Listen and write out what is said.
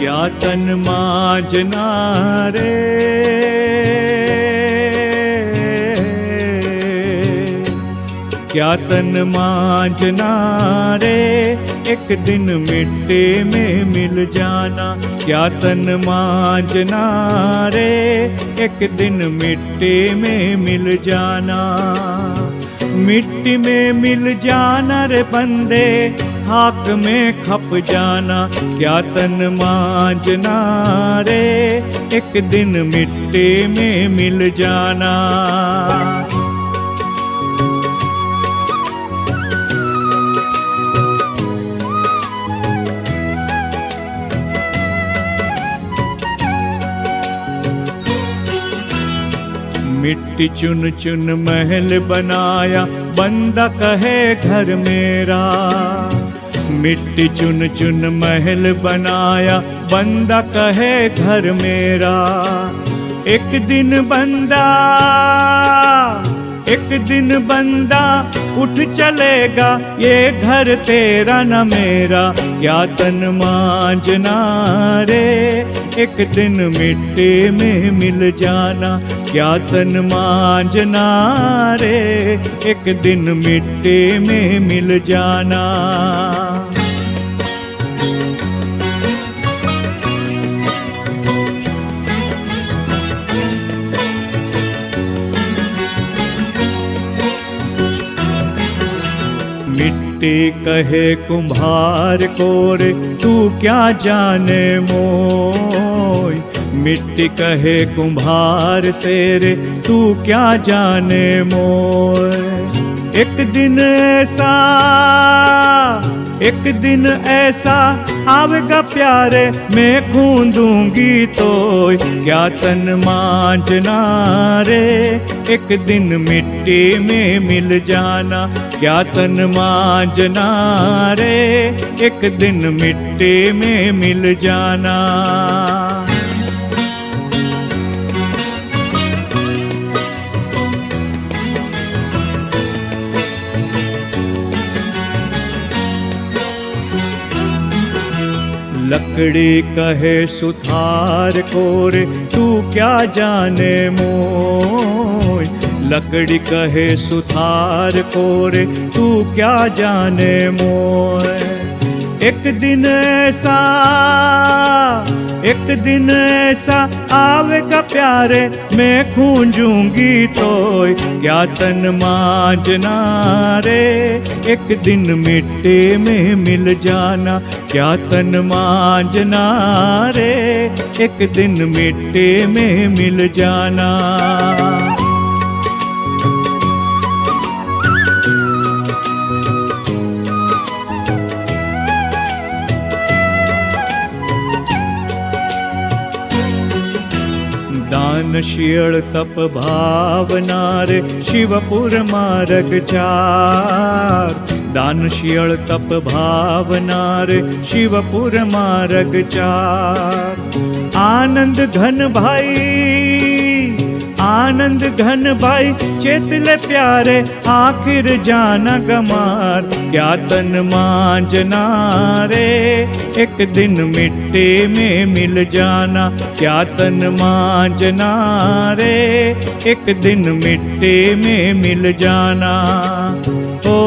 क्या तन मांजना रे, क्या तन मांजना रे, एक दिन मिट्टी में मिल जाना। क्या तन मांजना रे, एक दिन मिट्टी में मिल जाना। मिट्टी में मिल जाना रे बंदे, खाक में खप जाना। क्या तन मांजना रे, एक दिन मिट्टी में मिल जाना। मिट्टी चुन चुन महल बनाया, बंदा कहे घर मेरा। मिट्टी चुन चुन महल बनाया, बंदा कहे घर मेरा। एक दिन बंदा उठ चलेगा, ये घर तेरा न मेरा। क्या तन मांजना रे, एक दिन मिट्टी में मिल जाना। क्या तन मांजना रे, एक दिन मिट्टी में मिल जाना। मिट्टी कहे कुम्हार को रे, तू क्या जाने मोय। मिट्टी कहे कुम्हार से रे, तू क्या जाने मोय। एक दिन ऐसा आवेगा प्यारे, मैं खून दूंगी तो। क्या तन मांजना रे, एक दिन मिट्टी में मिल जाना। क्या तन मांजना रे, एक दिन मिट्टी में मिल जाना। लकड़ी कहे सुथार को रे, तू क्या जाने मोय। लकड़ी कहे सुथार को रे, तू क्या जाने मोय। एक दिन ऐसा आवेगा प्यारे, मैं खूंजूंगी तो। क्या तन मांजना रे, एक दिन मिट्टी में मिल जाना। क्या तन मांजना रे, एक दिन मिट्टी में मिल जाना। दानशील तप भावना रे, शिवपुर मार्ग 4। दानशील तप भावना रे, शिवपुर मार्ग 4। आनंद घन भाई चेतले प्यारे, आखिर जाना गमार। क्या तन मांजना रे, एक दिन मिट्टी में मिल जाना। क्या तन मांजना रे, एक दिन मिट्टी में मिल जाना। ओ